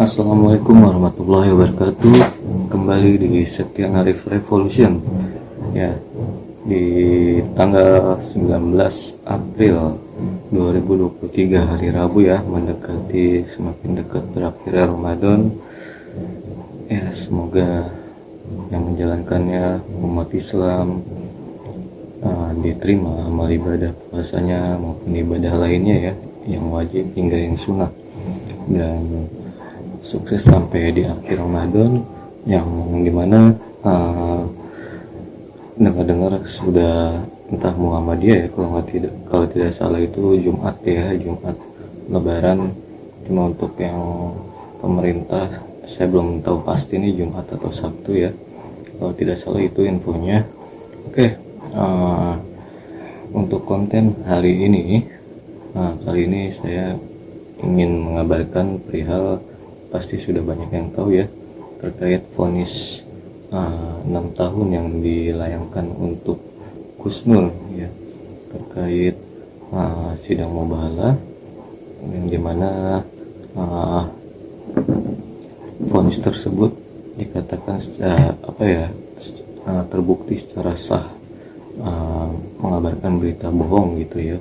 Assalamualaikum warahmatullahi wabarakatuh. Kembali di Sekian Arif Revolution. Ya, di tanggal 19 April 2023 hari Rabu ya, mendekati semakin dekat berakhir Ramadan. Ya, semoga yang menjalankannya umat Islam diterima amal ibadah puasanya maupun ibadah lainnya ya, yang wajib hingga yang sunnah, dan sukses sampai di akhir Ramadan, yang dimana dengar-dengar sudah entah Muhammadiyah ya, kalau tidak salah itu Jumat ya, Jumat Lebaran. Cuma untuk yang pemerintah saya belum tahu pasti ini Jumat atau Sabtu ya, kalau tidak salah itu infonya. Oke, untuk konten hari ini, kali ini saya ingin mengabarkan perihal, pasti sudah banyak yang tahu ya, terkait vonis 6 tahun yang dilayangkan untuk Gus Nur ya, terkait sidang mubahalah, yang dimana vonis tersebut dikatakan terbukti secara sah mengabarkan berita bohong gitu ya,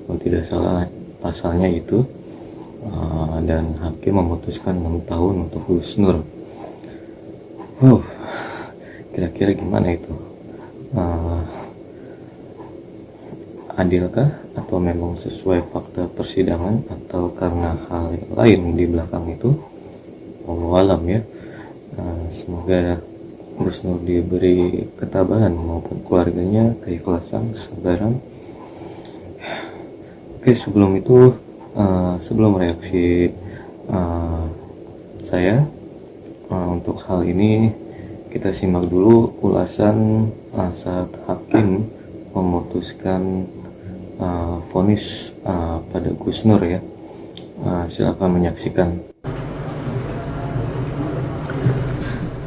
kalau tidak salah pasalnya itu. Dan hakim memutuskan 6 tahun untuk Gus Nur. Kira-kira gimana itu? Adilkah atau memang sesuai fakta persidangan, atau karena hal lain di belakang itu? Wallahu alam ya. Semoga Gus Nur diberi ketabahan maupun keluarganya keikhlasan, kesabaran. Oke, sebelum itu, sebelum reaksi saya untuk hal ini, kita simak dulu ulasan saat hakim memutuskan vonis pada Gus Nur ya. Silakan menyaksikan.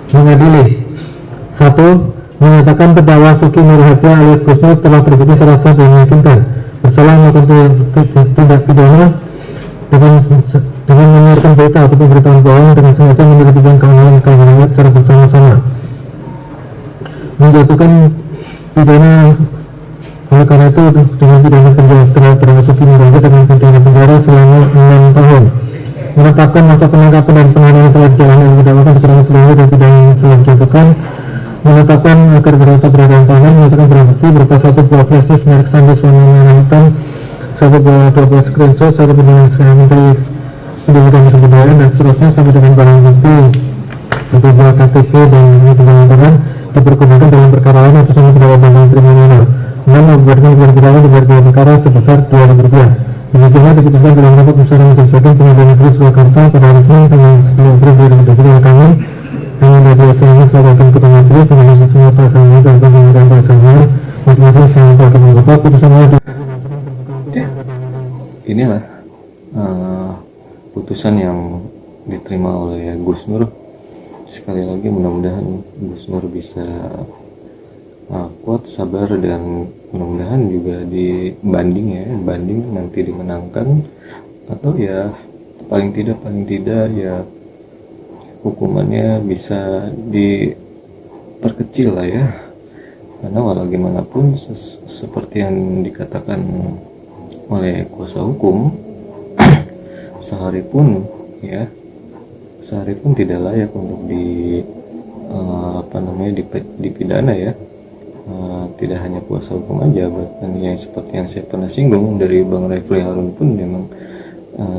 Mengadili. 1. Menyatakan terdakwa Suki Nur Harja alias Gus Nur telah terbukti secara sah dan meyakinkan bersalah melakukan tindak pidana dengan menyiarkan berita atau pemberitaan bohong dengan sengaja menyebabkan keamanan secara bersama-sama, menjatuhkan pidana. Oleh karena itu, dengan pidana kerja terhadap Suki Nur Harja dengan pidana penjara selama 6 tahun, menetapkan masa penangkapan dan penahanan telah dijalani oleh didakwakan keterangan sebelumnya dan pidana yang telah dijatuhkan, menetapkan agar berada tangan, menyatakan barang bukti berupa 1 buah flash merek Sandisk warna merah hitam, 1 buah screenshot, 1 pidana sekali menteri pendidikan dan kebudayaan dan seterusnya, sampai dengan barang bukti 1 buah KTP dan pengamanan dipergunakan dalam perkara lain atau sama terdakwa Bambang Primanana. 6. Membuatkan gelar pidana di gelar perkara sebesar Rp2.000. Demikianlah diputuskan dalam rapat musyawarah majelis hakim Pengadilan Negeri Surakarta pada hari Senin tanggal 10 April 2023 oleh kami yang dari asalnya selaku hakim ketua majelis dengan hasil semua pasalnya dan penggunaan pasalnya masing-masing sangat hakim membuka putusan Inilah putusan yang diterima oleh Gus Nur. Sekali lagi mudah-mudahan Gus Nur bisa kuat, sabar, dan mudah-mudahan juga banding nanti dimenangkan, atau ya paling tidak ya hukumannya bisa diperkecil lah ya, karena walau gimana pun seperti yang dikatakan oleh kuasa hukum, sehari pun tidak layak untuk dipidana ya. Tidak hanya kuasa hukum aja, bahkan yang seperti yang saya pernah singgung dari Bang Refli Harun pun memang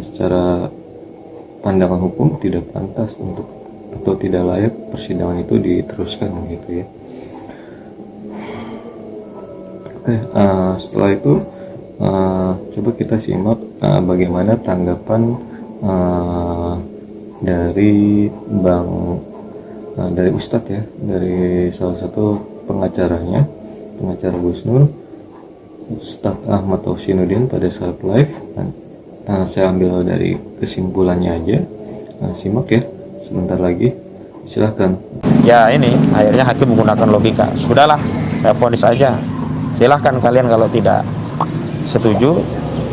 secara pandangan hukum tidak pantas untuk, atau tidak layak persidangan itu diteruskan gitu ya. Oke, setelah itu coba kita simak bagaimana tanggapan dari Ustadz ya, dari salah satu pengacara Gus Nur, Ustadz Ahmad Tausinuddin pada saat live. Saya ambil dari kesimpulannya aja, simak ya sebentar lagi, silahkan. Ya ini akhirnya hakim menggunakan logika, sudahlah saya vonis aja, silahkan kalian kalau tidak setuju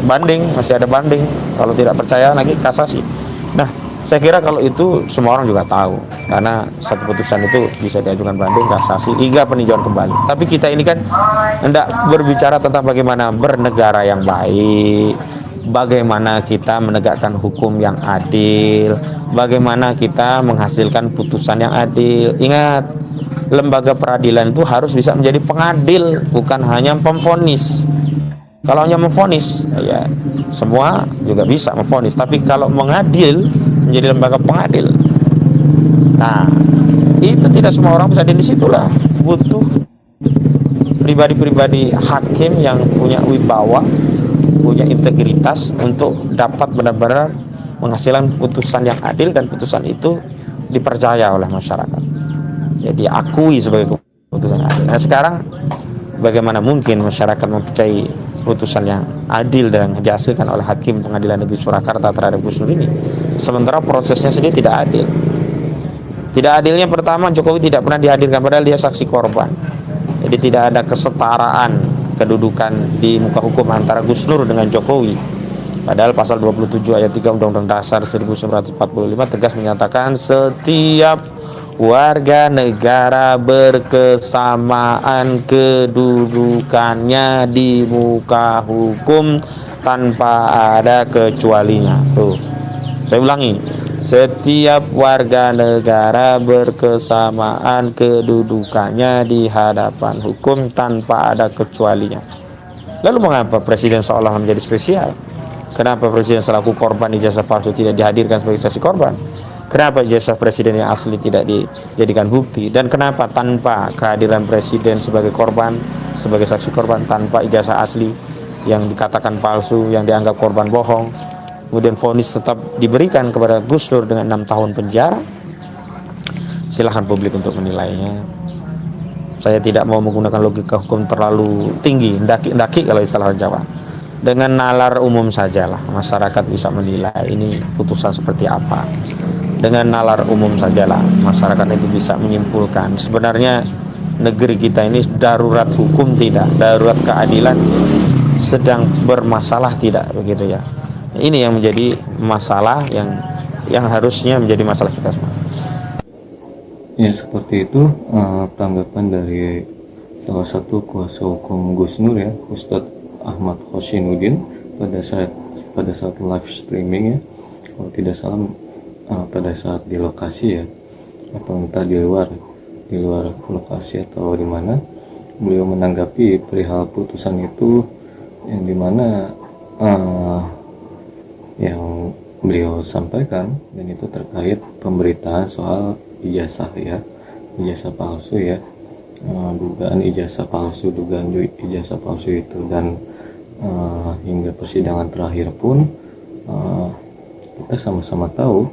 banding, masih ada banding, kalau tidak percaya lagi kasasi. Nah Saya kira kalau itu semua orang juga tahu, karena satu putusan itu bisa diajukan banding, kasasi, hingga peninjauan kembali. Tapi kita ini kan hendak berbicara tentang bagaimana bernegara yang baik, bagaimana kita menegakkan hukum yang adil, bagaimana kita menghasilkan putusan yang adil. Ingat, lembaga peradilan itu harus bisa menjadi pengadil, bukan hanya pemvonis. Kalau hanya memvonis, ya semua juga bisa memvonis. Tapi kalau mengadil, menjadi lembaga pengadil, nah itu tidak semua orang bisa. Dan disitulah butuh pribadi-pribadi hakim yang punya wibawa, punya integritas untuk dapat benar-benar menghasilkan putusan yang adil, dan putusan itu dipercaya oleh masyarakat, jadi diakui sebagai putusan adil. Nah sekarang bagaimana mungkin masyarakat mempercayai putusan yang adil dan dihasilkan oleh Hakim Pengadilan Negeri Surakarta terhadap Gus Nur ini, sementara prosesnya sendiri tidak adil. Tidak adilnya, pertama, Jokowi tidak pernah dihadirkan padahal dia saksi korban. Jadi tidak ada kesetaraan kedudukan di muka hukum antara Gus Nur dengan Jokowi. Padahal pasal 27 ayat 3 Undang-Undang Dasar 1945 tegas menyatakan setiap warga negara berkesamaan kedudukannya di muka hukum tanpa ada kecualinya. Tuh, saya ulangi, setiap warga negara berkesamaan kedudukannya di hadapan hukum tanpa ada kecualinya. Lalu mengapa presiden seolah menjadi spesial? Kenapa presiden selaku korban ijazah palsu tidak dihadirkan sebagai saksi korban? Kenapa ijazah presiden yang asli tidak dijadikan bukti? Dan kenapa tanpa kehadiran presiden sebagai korban, sebagai saksi korban, tanpa ijazah asli yang dikatakan palsu, yang dianggap korban bohong, kemudian vonis tetap diberikan kepada Gus Nur dengan 6 tahun penjara? Silahkan publik untuk menilainya. Saya tidak mau menggunakan logika hukum terlalu tinggi, ndaki-ndaki kalau istilah Jawa. Dengan nalar umum sajalah masyarakat bisa menilai ini putusan seperti apa. Dengan nalar umum sajalah masyarakat itu bisa menyimpulkan sebenarnya negeri kita ini darurat hukum tidak, darurat keadilan sedang bermasalah tidak, begitu ya. Ini yang menjadi masalah yang harusnya menjadi masalah kita semua. Ya seperti itu tanggapan dari salah satu kuasa hukum Gus Nur ya, Ustadz Ahmad Hoshinuddin pada saat live streaming ya, kalau tidak salah pada saat di lokasi ya, atau entah di luar lokasi atau di mana, beliau menanggapi perihal putusan itu yang dimana yang beliau sampaikan, dan itu terkait pemberitaan soal ijazah ya, ijazah palsu ya, dugaan ijazah palsu itu, dan hingga persidangan terakhir pun kita sama-sama tahu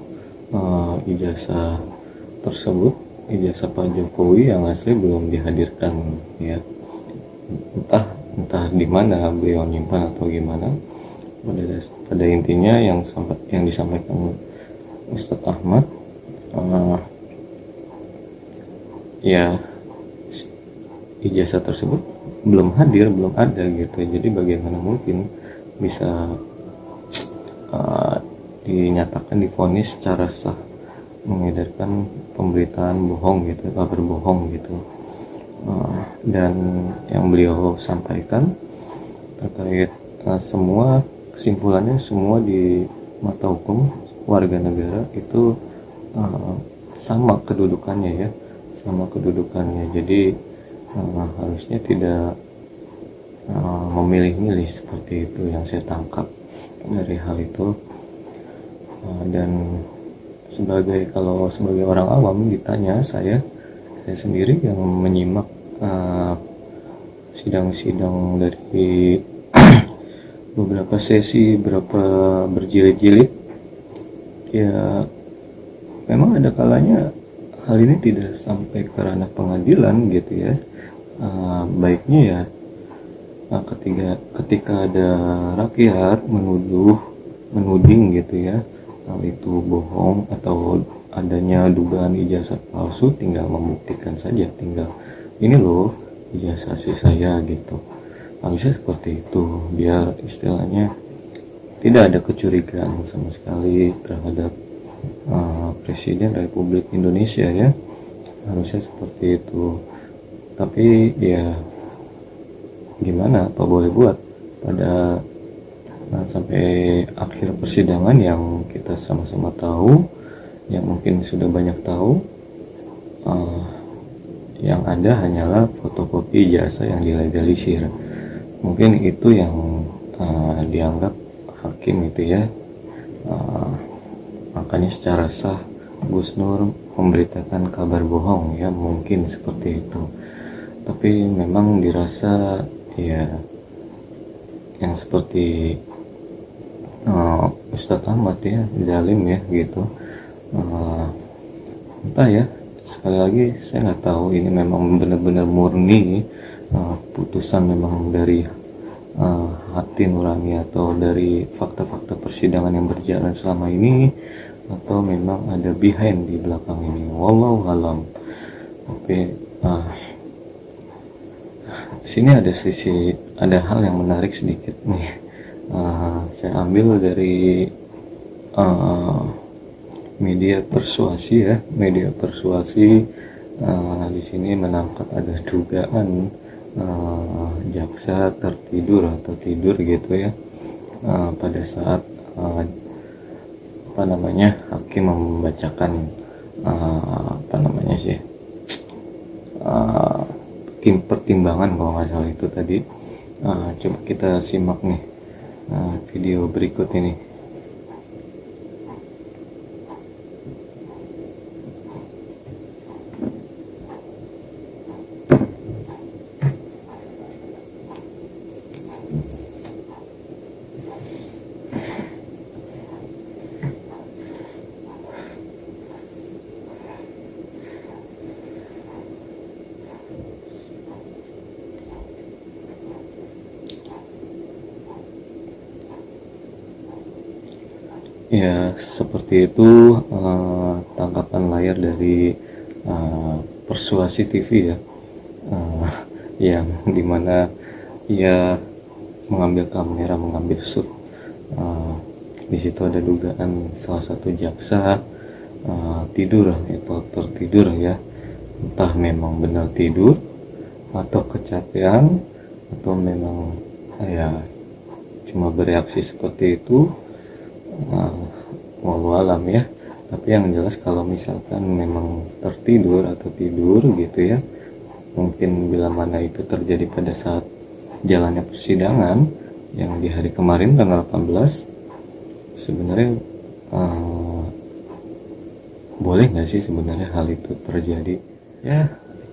ijazah tersebut, ijazah Pak Jokowi yang asli belum dihadirkan ya, entah di mana beliau nyimpan atau gimana. Pada intinya yang disampaikan Ustadz Ahmad ya, ijazah tersebut belum hadir, belum ada gitu. Jadi bagaimana mungkin bisa dinyatakan divonis secara sah mengedarkan pemberitaan bohong gitu, kabar bohong gitu. Dan yang beliau sampaikan terkait semua kesimpulannya, semua di mata hukum warga negara itu sama kedudukannya ya, sama kedudukannya. Jadi harusnya tidak memilih-milih seperti itu yang saya tangkap dari hal itu. Dan kalau sebagai orang awam ditanya, saya sendiri yang menyimak sidang-sidang dari beberapa sesi, berjilid-jilid ya, memang ada kalanya hal ini tidak sampai ke ranah pengadilan gitu ya. Baiknya ya ketika ada rakyat menuding gitu ya, hal itu bohong atau adanya dugaan ijazah palsu, tinggal membuktikan saja, tinggal ini loh ijazah asli saya gitu. Harusnya seperti itu, biar istilahnya tidak ada kecurigaan sama sekali terhadap Presiden Republik Indonesia ya, harusnya seperti itu. Tapi ya gimana, apa boleh buat, pada sampai akhir persidangan yang kita sama-sama tahu, yang mungkin sudah banyak tahu, yang ada hanyalah fotokopi ijazah yang dilegalisir. Mungkin itu yang dianggap hakim itu ya, makanya secara sah Gus Nur memberitakan kabar bohong ya, mungkin seperti itu. Tapi memang dirasa ya yang seperti Ustadz Ahmad ya, zalim ya gitu. Entah ya, sekali lagi saya nggak tahu ini memang benar-benar murni putusan memang dari hati nurani atau dari fakta-fakta persidangan yang berjalan selama ini, atau memang ada behind di belakang ini, wallahu alam. Tapi di sini ada hal yang menarik sedikit nih. Saya ambil dari media persuasi ya, di sini menangkap ada dugaan jaksa tertidur atau tidur gitu ya, pada saat hakim membacakan pertimbangan kalau nggak salah itu tadi. Coba kita simak nih video berikut ini. Ya seperti itu tangkapan layar dari Persuasi TV ya, yang dimana ia mengambil kamera, mengambil shoot. Di situ ada dugaan salah satu jaksa tidur atau tertidur ya, entah memang benar tidur atau kecapean atau memang ya cuma bereaksi seperti itu. Wallahu alam ya. Tapi yang jelas kalau misalkan memang tertidur atau tidur gitu ya, mungkin bila mana itu terjadi pada saat jalannya persidangan yang di hari kemarin tanggal 18, sebenarnya boleh nggak sih sebenarnya hal itu terjadi ya?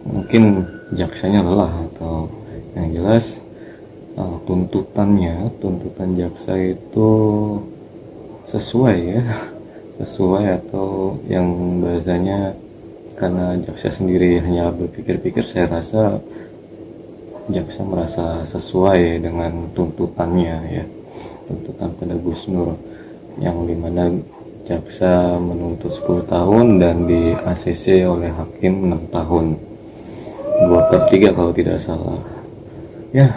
Mungkin jaksanya lelah, atau yang jelas tuntutan jaksa itu sesuai atau yang bahasanya, karena jaksa sendiri hanya berpikir-pikir, saya rasa jaksa merasa sesuai dengan tuntutannya ya, tuntutan pada Gus Nur, yang dimana jaksa menuntut 10 tahun dan di ACC oleh hakim 6 tahun 2/3 kalau tidak salah ya.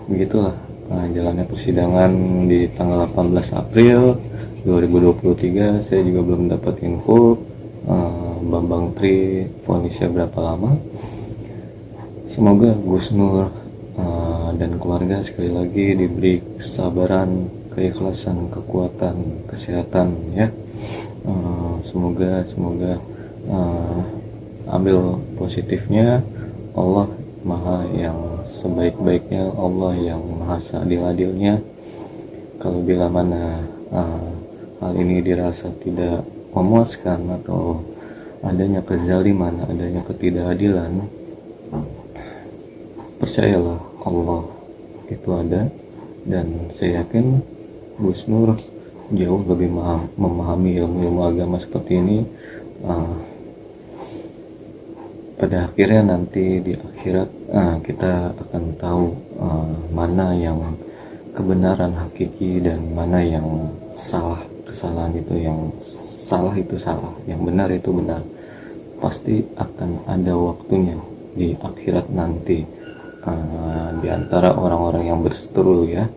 Begitulah jalannya persidangan di tanggal 18 April 2023. Saya juga belum dapat info Bambang Tri vonisnya berapa lama. Semoga Gus Nur dan keluarga sekali lagi diberi kesabaran, keikhlasan, kekuatan, kesehatan ya. Semoga ambil positifnya. Allah Maha yang sebaik-baiknya, Allah yang Maha seadil-adilnya. Kalau bila mana hal ini dirasa tidak memuaskan atau adanya kezaliman, adanya ketidakadilan, percayalah Allah itu ada, dan saya yakin Gus Nur jauh lebih memahami ilmu agama seperti ini. Pada akhirnya nanti di akhirat kita akan tahu mana yang kebenaran hakiki dan mana yang kesalahan itu yang salah itu salah, yang benar itu benar. Pasti akan ada waktunya di akhirat nanti, di antara orang-orang yang berseteru ya,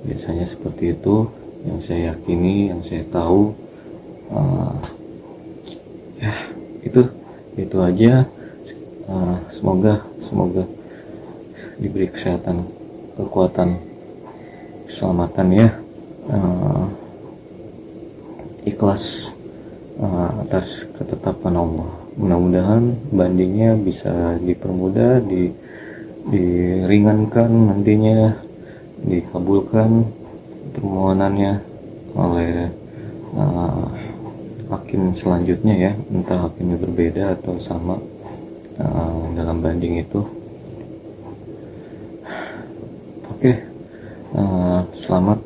biasanya seperti itu. Yang saya yakini, yang saya tahu, Uh, ya itu aja. Semoga diberi kesehatan, kekuatan, keselamatan ya. Ikhlas atas ketetapan Allah. Mudah-mudahan bandingnya bisa dipermudah, diringankan nantinya, dikabulkan permohonannya oleh hakim selanjutnya ya, entah hakimnya berbeda atau sama dalam banding itu. Oke, selamat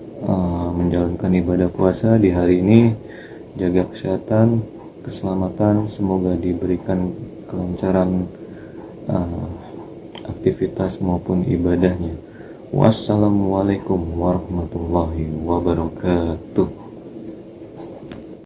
menjalankan ibadah puasa di hari ini. Jaga kesehatan, keselamatan, semoga diberikan kelancaran aktivitas maupun ibadahnya. Wassalamualaikum warahmatullahi wabarakatuh.